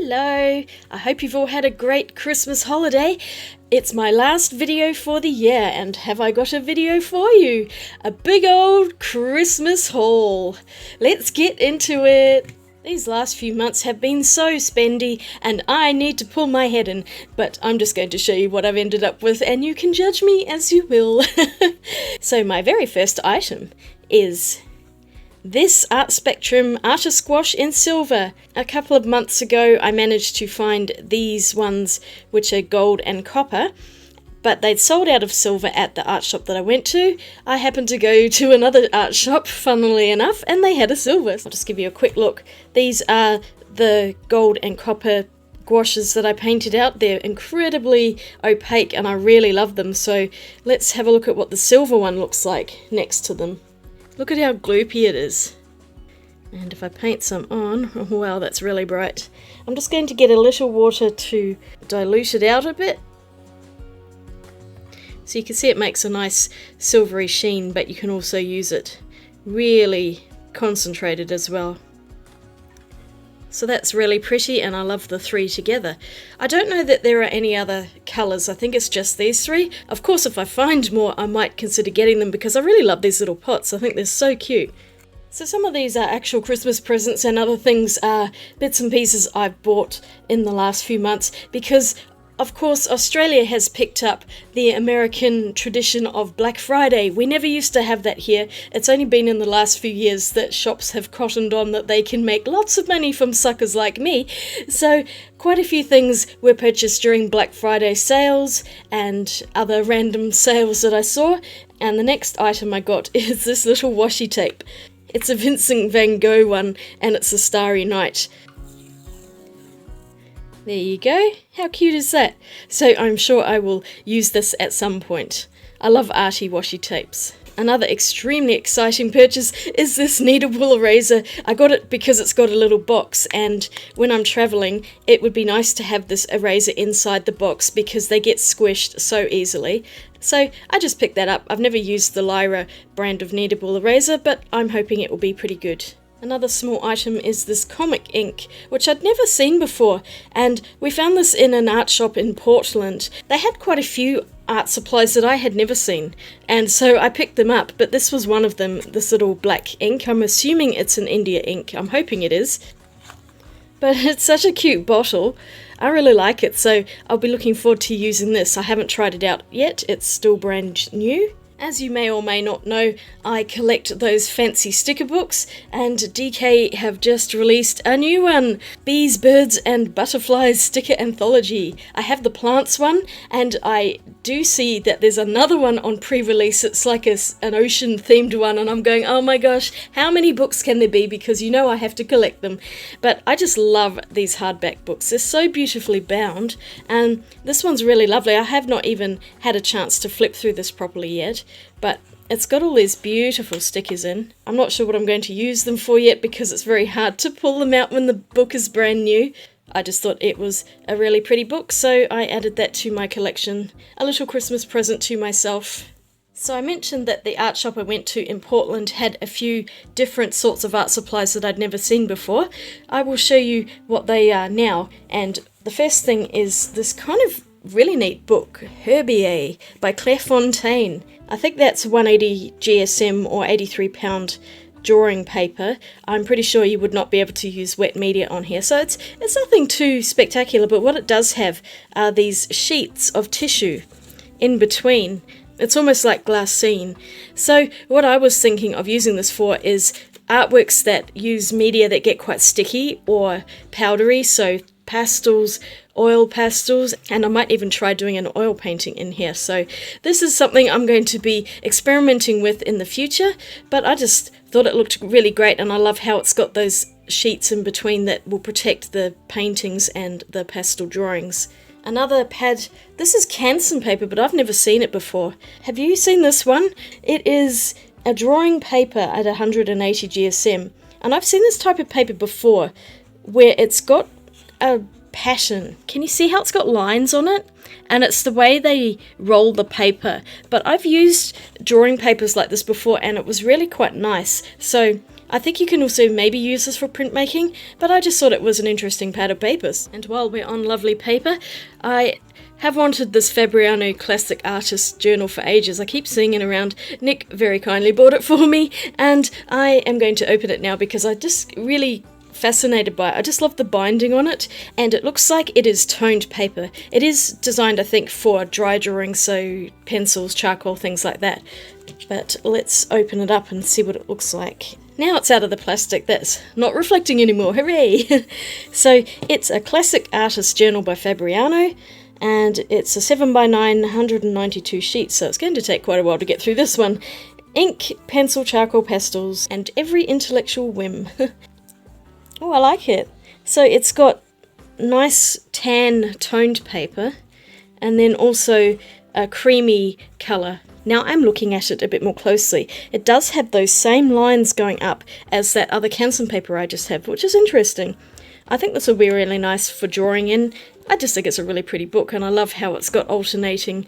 Hello! I hope you've all had a great Christmas holiday. It's my last video for the year, and have I got a video for you? A big old Christmas haul. Let's get into it. These last few months have been so spendy, and I need to pull my head in, but I'm just going to show you what I've ended up with, and you can judge me as you will. So my very first item is this Art Spectrum Artist Gouache in silver. A couple of months ago I managed to find these ones which are gold and copper, but they'd sold out of silver at the art shop that I went to. I happened to go to another art shop, funnily enough, and they had a silver. So I'll just give you a quick look. These are the gold and copper gouaches that I painted out. They're incredibly opaque and I really love them, so let's have a look at what the silver one looks like next to them. Look at how gloopy it is. And if I paint some on, oh wow, that's really bright. I'm just going to get a little water to dilute it out a bit. So you can see it makes a nice silvery sheen, but you can also use it really concentrated as well. So that's really pretty, and I love the three together. I don't know that there are any other colours, I think it's just these three. Of course, if I find more, I might consider getting them because I really love these little pots. I think they're so cute. So some of these are actual Christmas presents, and other things are bits and pieces I've bought in the last few months because, of course, Australia has picked up the American tradition of Black Friday. We never used to have that here. It's only been in the last few years that shops have cottoned on that they can make lots of money from suckers like me. So quite a few things were purchased during Black Friday sales and other random sales that I saw. And the next item I got is this little washi tape. It's a Vincent van Gogh one, and it's a Starry Night. There you go. How cute is that? So I'm sure I will use this at some point. I love arty washi tapes. Another extremely exciting purchase is this kneadable eraser. I got it because it's got a little box, and when I'm traveling it would be nice to have this eraser inside the box because they get squished so easily. So I just picked that up. I've never used the Lyra brand of kneadable eraser, but I'm hoping it will be pretty good. Another small item is this comic ink, which I'd never seen before, and we found this in an art shop in Portland. They had quite a few art supplies that I had never seen, and so I picked them up, but this was one of them, this little black ink. I'm assuming it's an India ink, I'm hoping it is. But it's such a cute bottle. I really like it, so I'll be looking forward to using this. I haven't tried it out yet, it's still brand new. As you may or may not know, I collect those fancy sticker books, and DK have just released a new one, Bees, Birds and Butterflies Sticker Anthology. I have the plants one, and I do see that there's another one on pre-release. It's like an ocean themed one, and I'm going, oh my gosh, how many books can there be, because you know I have to collect them. But I just love these hardback books. They're so beautifully bound, and this one's really lovely. I have not even had a chance to flip through this properly yet, but it's got all these beautiful stickers in. I'm not sure what I'm going to use them for yet because it's very hard to pull them out when the book is brand new. I just thought it was a really pretty book, so I added that to my collection. A little Christmas present to myself. So I mentioned that the art shop I went to in Portland had a few different sorts of art supplies that I'd never seen before. I will show you what they are now, and the first thing is this kind of really neat book, Herbier by Claire Fontaine. I think that's 180 GSM or 83 pound drawing paper. I'm pretty sure you would not be able to use wet media on here, so it's nothing too spectacular, but what it does have are these sheets of tissue in between. It's almost like glassine. So what I was thinking of using this for is artworks that use media that get quite sticky or powdery, so pastels, oil pastels, and I might even try doing an oil painting in here. So this is something I'm going to be experimenting with in the future, but I just thought it looked really great, and I love how it's got those sheets in between that will protect the paintings and the pastel drawings. Another pad, this is Canson paper, but I've never seen it before. Have you seen this one? It is a drawing paper at 180 GSM, and I've seen this type of paper before where it's got a pattern. Can you see how it's got lines on it? And it's the way they roll the paper. But I've used drawing papers like this before and it was really quite nice. So I think you can also maybe use this for printmaking, but I just thought it was an interesting pad of papers. And while we're on lovely paper, I have wanted this Fabriano Classic Artist Journal for ages. I keep seeing it around. Nick very kindly bought it for me, and I am going to open it now because I just really fascinated by it. I just love the binding on it, and it looks like it is toned paper. It is designed, I think, for dry drawing, so pencils, charcoal, things like that. But let's open it up and see what it looks like. Now it's out of the plastic that's not reflecting anymore, hooray! So it's a Classic Artist Journal by Fabriano, and it's a 7x9, 192 sheets, so it's going to take quite a while to get through this one. Ink, pencil, charcoal, pastels, and every intellectual whim. Oh, I like it. So it's got nice tan toned paper, and then also a creamy colour. Now I'm looking at it a bit more closely. It does have those same lines going up as that other Canson paper I just have, which is interesting. I think this will be really nice for drawing in. I just think it's a really pretty book, and I love how it's got alternating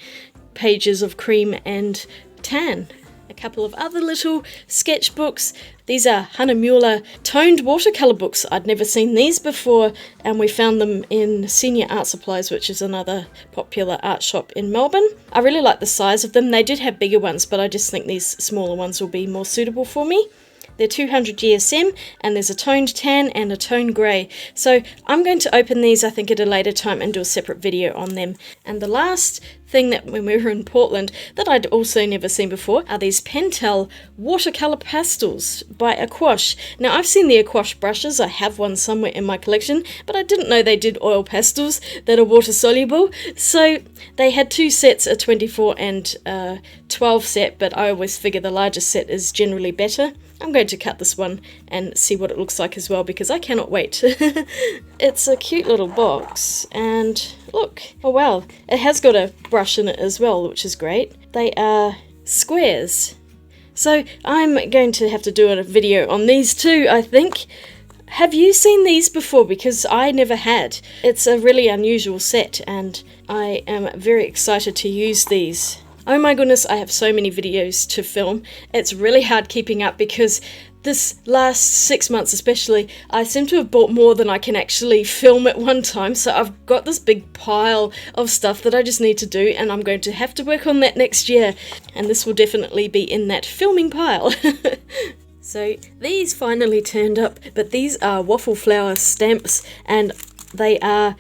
pages of cream and tan. A couple of other little sketchbooks. These are Hahnemuhle toned watercolour books. I'd never seen these before, and we found them in Senior Art Supplies, which is another popular art shop in Melbourne. I really like the size of them. They did have bigger ones, but I just think these smaller ones will be more suitable for me. They're 200 GSM, and there's a toned tan and a toned grey. So I'm going to open these, I think, at a later time and do a separate video on them. And the last thing that when we were in Portland that I'd also never seen before are these Pentel watercolour pastels by Aquash. Now I've seen the Aquash brushes, I have one somewhere in my collection, but I didn't know they did oil pastels that are water soluble. So they had two sets, a 24 and 12 set, but I always figure the largest set is generally better. I'm going to cut this one and see what it looks like as well, because I cannot wait. It's a cute little box, and look, oh wow, it has got a brush in it as well, which is great. They are squares. So I'm going to have to do a video on these too, I think. Have you seen these before? Because I never had. It's a really unusual set, and I am very excited to use these. Oh my goodness, I have so many videos to film. It's really hard keeping up because this last 6 months especially, I seem to have bought more than I can actually film at one time, so I've got this big pile of stuff that I just need to do, and I'm going to have to work on that next year, and this will definitely be in that filming pile. So these finally turned up, but these are waffle flower stamps, and they are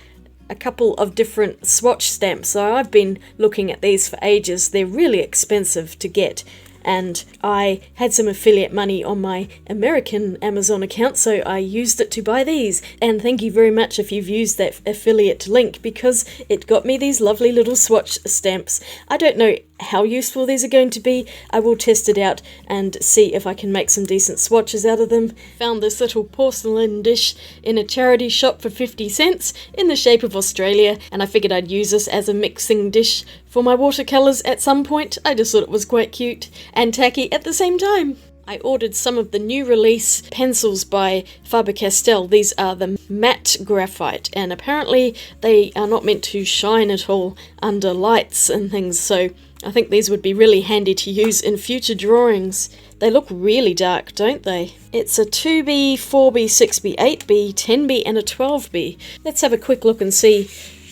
a couple of different swatch stamps. So I've been looking at these for ages. They're really expensive to get, and I had some affiliate money on my American Amazon account, so I used it to buy these. And thank you very much if you've used that affiliate link, because it got me these lovely little swatch stamps. I don't know how useful these are going to be. I will test it out and see if I can make some decent swatches out of them. Found this little porcelain dish in a charity shop for 50 cents in the shape of Australia, and I figured I'd use this as a mixing dish for my watercolours at some point. I just thought it was quite cute and tacky at the same time. I ordered some of the new release pencils by Faber-Castell. These are the matte graphite, and apparently they are not meant to shine at all under lights and things, so I think these would be really handy to use in future drawings. They look really dark, don't they? It's a 2B, 4B, 6B, 8B, 10B and a 12B. Let's have a quick look and see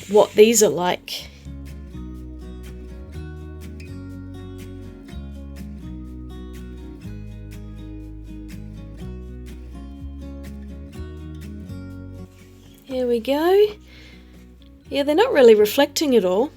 what these are like. Here we go. Yeah, they're not really reflecting at all.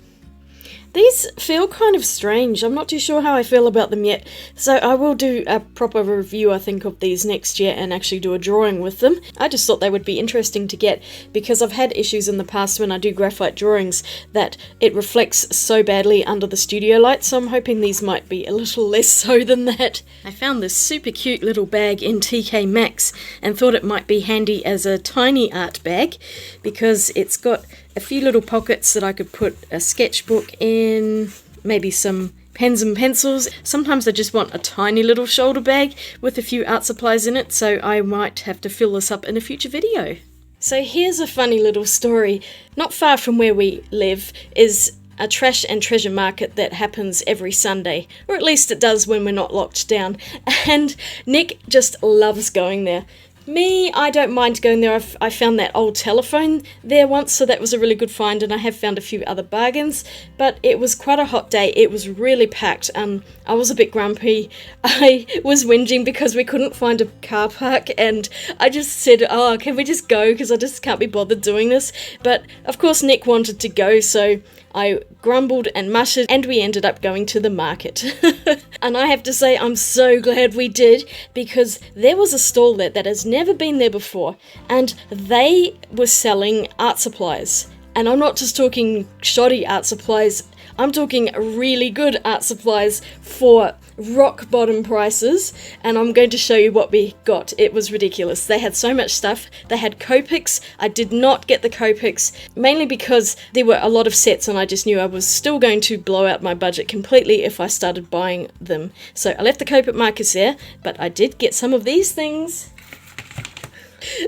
These feel kind of strange. I'm not too sure how I feel about them yet, so I will do a proper review, I think, of these next year and actually do a drawing with them. I just thought they would be interesting to get, because I've had issues in the past when I do graphite drawings that it reflects so badly under the studio light, so I'm hoping these might be a little less so than that. I found this super cute little bag in TK Maxx and thought it might be handy as a tiny art bag, because it's got a few little pockets that I could put a sketchbook in, maybe some pens and pencils. Sometimes I just want a tiny little shoulder bag with a few art supplies in it, so I might have to fill this up in a future video. So here's a funny little story. Not far from where we live is a trash and treasure market that happens every Sunday, or at least it does when we're not locked down, and Nick just loves going there. Me, I don't mind going there. I found that old telephone there once, so that was a really good find, and I have found a few other bargains, but it was quite a hot day. It was really packed. I was a bit grumpy. I was whinging because we couldn't find a car park, and I just said, oh, can we just go, because I just can't be bothered doing this. But of course Nick wanted to go, so I grumbled and muttered, and we ended up going to the market. And I have to say, I'm so glad we did, because there was a stall there that has never been there before, and they were selling art supplies. And I'm not just talking shoddy art supplies, I'm talking really good art supplies for rock bottom prices, and I'm going to show you what we got. It was ridiculous. They had so much stuff. They had Copics. I did not get the Copics, mainly because there were a lot of sets and I just knew I was still going to blow out my budget completely if I started buying them. So I left the Copic markers there, but I did get some of these things.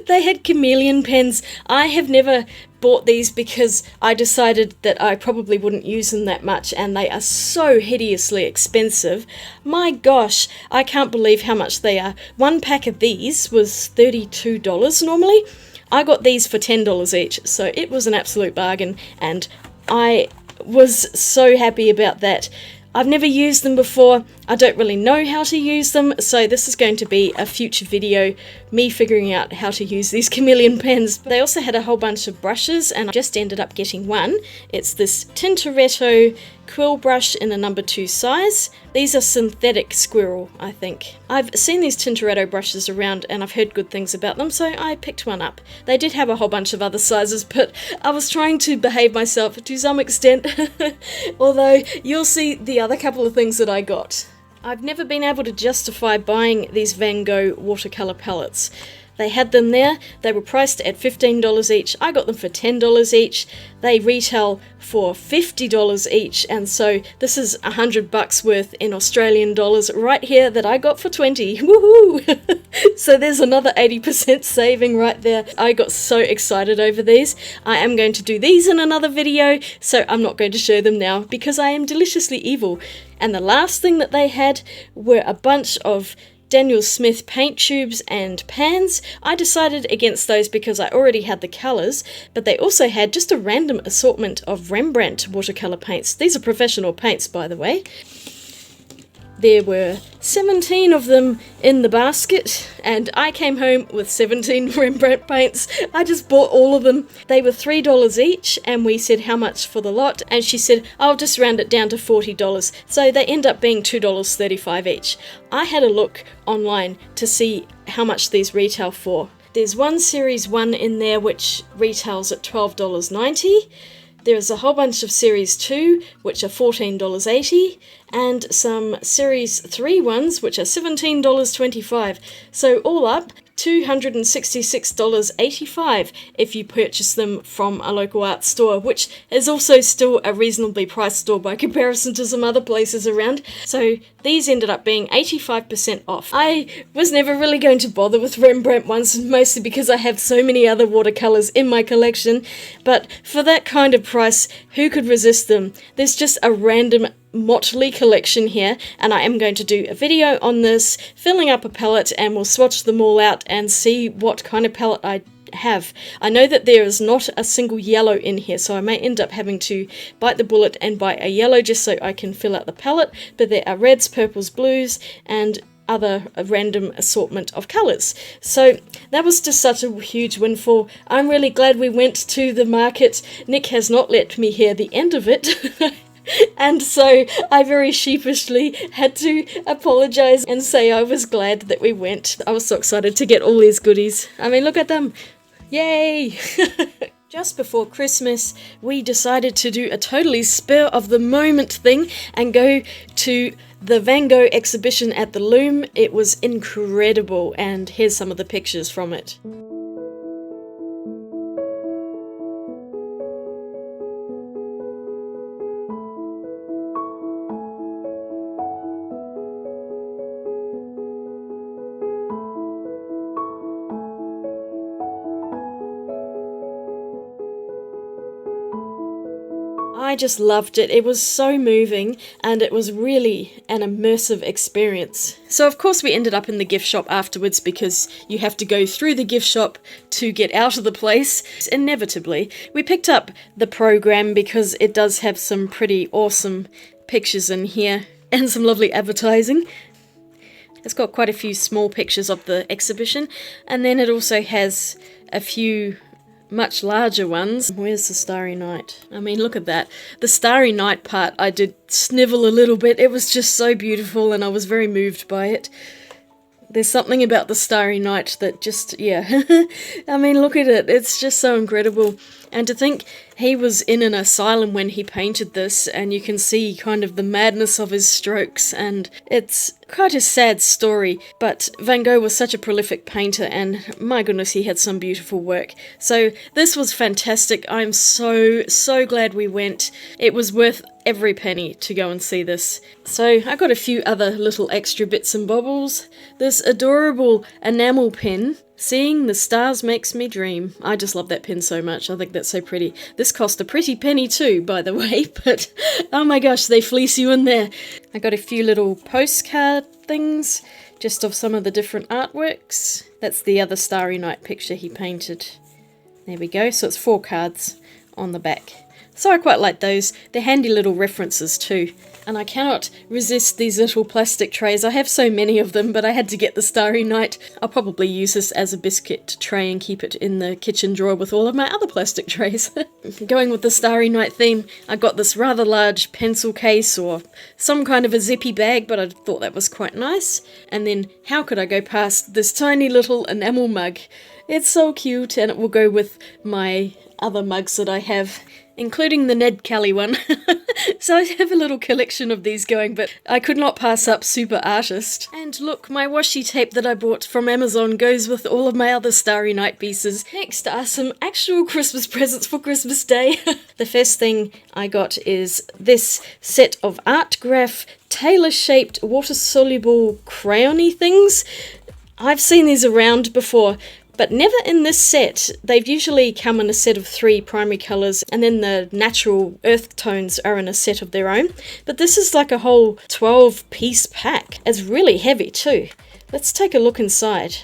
They had chameleon pens. I have never bought these because I decided that I probably wouldn't use them that much, and they are so hideously expensive. My gosh, I can't believe how much they are. One pack of these was $32 normally. I got these for $10 each, so it was an absolute bargain, and I was so happy about that. I've never used them before, I don't really know how to use them, so this is going to be a future video, me figuring out how to use these chameleon pens. They also had a whole bunch of brushes, and I just ended up getting one. It's this Tintoretto quill brush in a number 2 size. These are synthetic squirrel, I think. I've seen these Tintoretto brushes around and I've heard good things about them, so I picked one up. They did have a whole bunch of other sizes, but I was trying to behave myself to some extent, although you'll see the other couple of things that I got. I've never been able to justify buying these Van Gogh watercolour palettes. They had them there, they were priced at $15 each, I got them for $10 each, they retail for $50 each, and so this is $100 worth in Australian dollars right here that I got for 20. Woohoo! So there's another 80% saving right there. I got so excited over these. I am going to do these in another video, so I'm not going to show them now because I am deliciously evil. And the last thing that they had were a bunch of Daniel Smith paint tubes and pans. I decided against those because I already had the colours, but they also had just a random assortment of Rembrandt watercolour paints. These are professional paints, by the way. There were 17 of them in the basket, and I came home with 17 Rembrandt paints. I just bought all of them. They were $3 each, and we said how much for the lot, and she said, I'll just round it down to $40. So they end up being $2.35 each. I had a look online to see how much these retail for. There's one Series 1 in there which retails at $12.90. There's a whole bunch of Series 2, which are $14.80, and some Series 3 ones, which are $17.25. So all up, $266.85 if you purchase them from a local art store, which is also still a reasonably priced store by comparison to some other places around. So these ended up being 85% off. I was never really going to bother with Rembrandt ones, mostly because I have so many other watercolours in my collection, but for that kind of price, who could resist them? There's just a random motley collection here, and I am going to do a video on this, filling up a palette, and we'll swatch them all out and see what kind of palette I have. I know that there is not a single yellow in here, so I may end up having to bite the bullet and buy a yellow just so I can fill out the palette, but there are reds, purples, blues, and other random assortment of colours. So that was just such a huge windfall. I'm really glad we went to the market. Nick has not let me hear the end of it. And so I very sheepishly had to apologise and say I was glad that we went. I was so excited to get all these goodies. I mean, look at them. Yay! Just before Christmas, we decided to do a totally spur of the moment thing and go to the Van Gogh exhibition at the Loom. It was incredible, and here's some of the pictures from it. I just loved it. It was so moving and it was really an immersive experience. So of course we ended up in the gift shop afterwards because you have to go through the gift shop to get out of the place. Inevitably, we picked up the program because it does have some pretty awesome pictures in here and some lovely advertising. It's got quite a few small pictures of the exhibition, and then it also has a few much larger ones. Where's the Starry Night? I mean, look at that. The Starry Night part, I did snivel a little bit. It was just so beautiful and I was very moved by it. There's something about the Starry Night that just, yeah. I mean, look at it. It's just so incredible. And to think he was in an asylum when he painted this, and you can see kind of the madness of his strokes, and it's quite a sad story, but Van Gogh was such a prolific painter, and my goodness, he had some beautiful work. So this was fantastic. I'm so glad we went. It was worth every penny to go and see this. So I got a few other little extra bits and bobbles. This adorable enamel pen, Seeing the Stars Makes Me Dream. I just love that pen so much. I think that's so pretty. This cost a pretty penny too, by the way, but oh my gosh, they fleece you in there. I got a few little postcard things, just of some of the different artworks. That's the other Starry Night picture he painted. There we go, so it's 4 cards on the back. So I quite like those. They're handy little references too. And I cannot resist these little plastic trays. I have so many of them, but I had to get the Starry Night. I'll probably use this as a biscuit tray and keep it in the kitchen drawer with all of my other plastic trays. Going with the Starry Night theme, I got this rather large pencil case or some kind of a zippy bag, but I thought that was quite nice. And then how could I go past this tiny little enamel mug? It's so cute, and it will go with my other mugs that I have, including the Ned Kelly one. So I have a little collection of these going, but I could not pass up Super Artist. And look, my washi tape that I bought from Amazon goes with all of my other Starry Night pieces. Next are some actual Christmas presents for Christmas Day. The first thing I got is this set of Art Graph tailor-shaped water-soluble crayon-y things. I've seen these around before, but never in this set. They've usually come in a set of 3 primary colours, and then the natural earth tones are in a set of their own. But this is like a whole 12-piece pack. It's really heavy too. Let's take a look inside.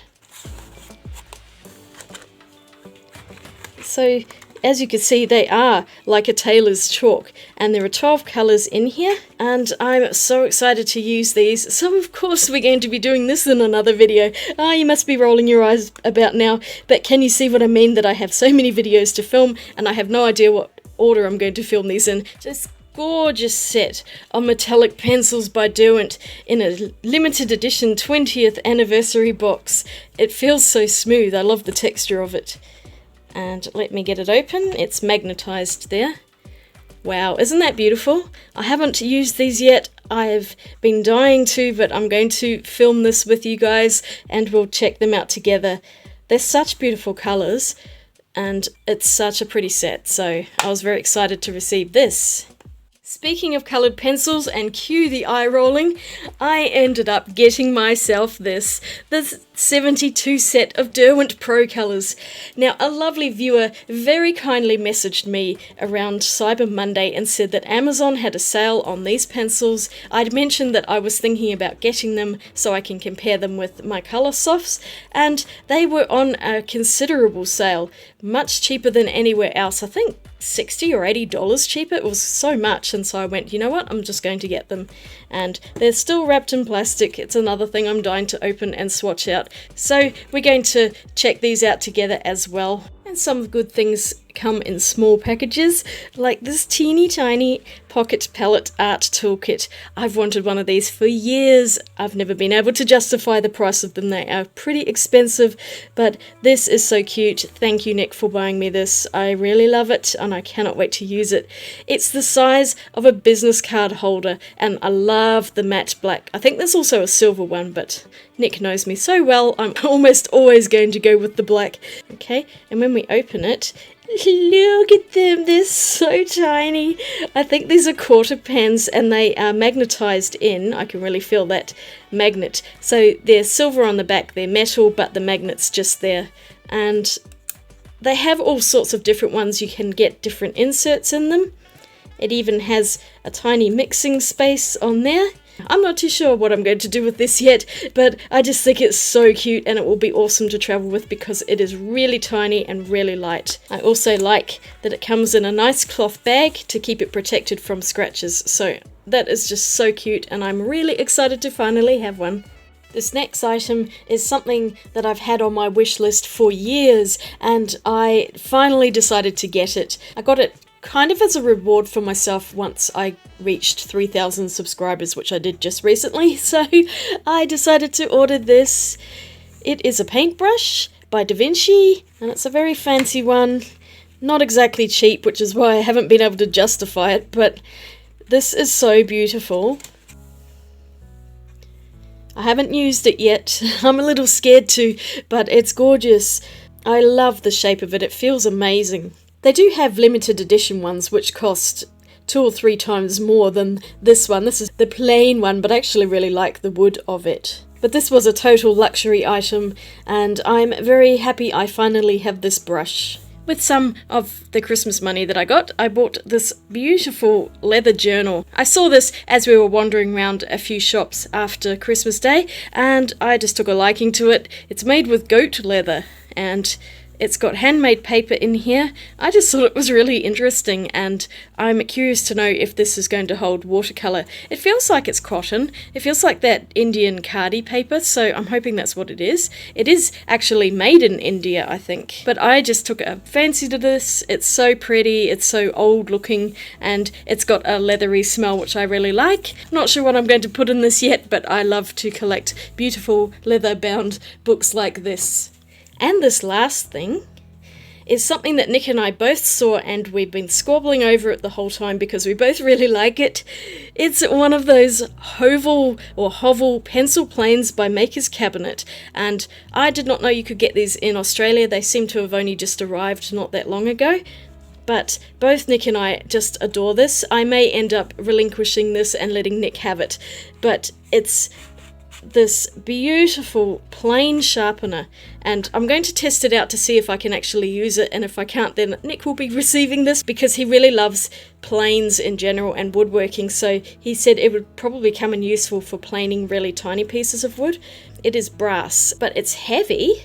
So, as you can see, they are like a tailor's chalk, and there are 12 colours in here, and I'm so excited to use these. So of course we're going to be doing this in another video. You must be rolling your eyes about now, but can you see what I mean, that I have so many videos to film and I have no idea what order I'm going to film these in. Just gorgeous set of metallic pencils by Derwent in a limited edition 20th anniversary box. It feels so smooth. I love the texture of it. And let me get it open. It's magnetized there. Wow, isn't that beautiful? I haven't used these yet. I've been dying to, but I'm going to film this with you guys and we'll check them out together. They're such beautiful colors and it's such a pretty set, so I was very excited to receive this. Speaking of coloured pencils, and cue the eye rolling, I ended up getting myself this 72 set of Derwent Pro colours. Now, a lovely viewer very kindly messaged me around Cyber Monday and said that Amazon had a sale on these pencils. I'd mentioned that I was thinking about getting them so I can compare them with my colour softs, and they were on a considerable sale, much cheaper than anywhere else. I think $60 or $80 cheaper. It was so much, and so I went, you know what, I'm just going to get them. And they're still wrapped in plastic. It's another thing I'm dying to open and swatch out. So we're going to check these out together as well. And some good things come in small packages, like this teeny tiny pocket palette art toolkit. I've wanted one of these for years. I've never been able to justify the price of them. They are pretty expensive, but this is so cute. Thank you, Nick, for buying me this. I really love it and I cannot wait to use it. It's the size of a business card holder and I love the matte black. I think there's also a silver one, but Nick knows me so well, I'm almost always going to go with the black. Okay, and when we open it, look at them, they're so tiny. I think these are quarter pens and they are magnetized in. I can really feel that magnet. So they're silver on the back, they're metal, but the magnet's just there. And they have all sorts of different ones. You can get different inserts in them. It even has a tiny mixing space on there. I'm not too sure what I'm going to do with this yet, but I just think it's so cute and it will be awesome to travel with because it is really tiny and really light. I also like that it comes in a nice cloth bag to keep it protected from scratches, so that is just so cute and I'm really excited to finally have one. This next item is something that I've had on my wish list for years and I finally decided to get it. I got it kind of as a reward for myself once I reached 3,000 subscribers, which I did just recently, so I decided to order this. It is a paintbrush by Da Vinci, and it's a very fancy one. Not exactly cheap, which is why I haven't been able to justify it, but this is so beautiful. I haven't used it yet. I'm a little scared to, but it's gorgeous. I love the shape of it. It feels amazing. They do have limited edition ones which cost 2 or 3 times more than this one. This is the plain one, but I actually really like the wood of it. But this was a total luxury item and I'm very happy I finally have this brush. With some of the Christmas money that I got, I bought this beautiful leather journal. I saw this as we were wandering around a few shops after Christmas Day and I just took a liking to it. It's made with goat leather and it's got handmade paper in here. I just thought it was really interesting and I'm curious to know if this is going to hold watercolour. It feels like it's cotton. It feels like that Indian khadi paper, so I'm hoping that's what it is. It is actually made in India, I think. But I just took a fancy to this. It's so pretty, it's so old looking, and it's got a leathery smell which I really like. Not sure what I'm going to put in this yet, but I love to collect beautiful leather bound books like this. And this last thing is something that Nick and I both saw and we've been squabbling over it the whole time because we both really like it. It's one of those Hovel pencil planes by Maker's Cabinet, and I did not know you could get these in Australia. They seem to have only just arrived not that long ago. But both Nick and I just adore this. I may end up relinquishing this and letting Nick have it, but it's this beautiful plain sharpener and I'm going to test it out to see if I can actually use it, and if I can't then Nick will be receiving this because he really loves planes in general and woodworking, so he said it would probably come in useful for planing really tiny pieces of wood. It is brass but it's heavy.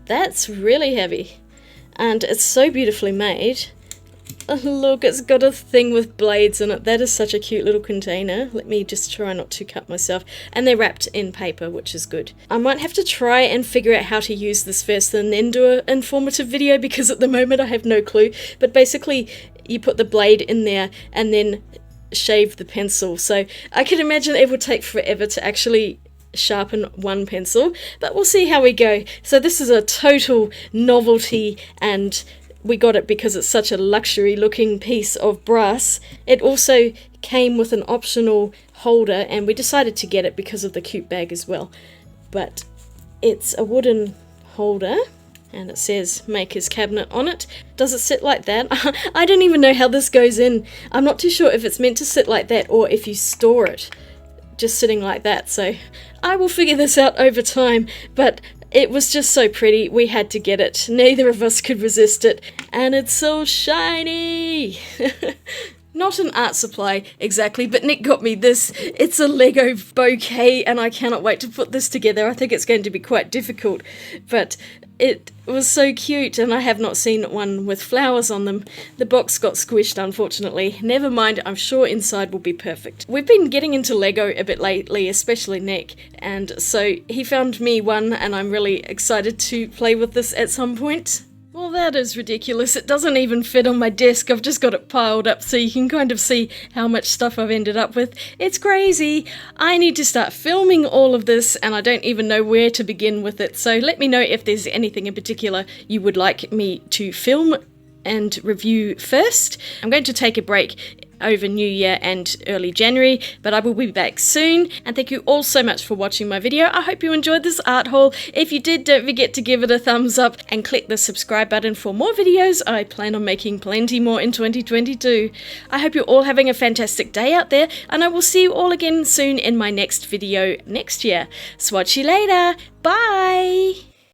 That's really heavy and it's so beautifully made. Look, it's got a thing with blades in it. That is such a cute little container. Let me just try not to cut myself. And they're wrapped in paper, which is good. I might have to try and figure out how to use this first and then do an informative video because at the moment I have no clue. But basically, you put the blade in there and then shave the pencil. So I can imagine it would take forever to actually sharpen one pencil, but we'll see how we go. So this is a total novelty and we got it because it's such a luxury looking piece of brass. It also came with an optional holder and we decided to get it because of the cute bag as well. But it's a wooden holder and it says Maker's Cabinet on it. Does it sit like that? I don't even know how this goes in. I'm not too sure if it's meant to sit like that or if you store it just sitting like that. So I will figure this out over time, but it was just so pretty, we had to get it. Neither of us could resist it. And it's so shiny! Not an art supply, exactly, but Nick got me this. It's a Lego bouquet, and I cannot wait to put this together. I think it's going to be quite difficult, but it was so cute, and I have not seen one with flowers on them. The box got squished, unfortunately. Never mind, I'm sure inside will be perfect. We've been getting into Lego a bit lately, especially Nick, and so he found me one, and I'm really excited to play with this at some point. Well, that is ridiculous. It doesn't even fit on my desk. I've just got it piled up so you can kind of see how much stuff I've ended up with. It's crazy. I need to start filming all of this and I don't even know where to begin with it. So let me know if there's anything in particular you would like me to film and review first. I'm going to take a break over New Year and early January, but I will be back soon, and thank you all so much for watching my video. I hope you enjoyed this art haul. If you did, don't forget to give it a thumbs up and click the subscribe button for more videos. I plan on making plenty more in 2022. I hope you're all having a fantastic day out there, and I will see you all again soon in my next video next year. Swatch you later. Bye!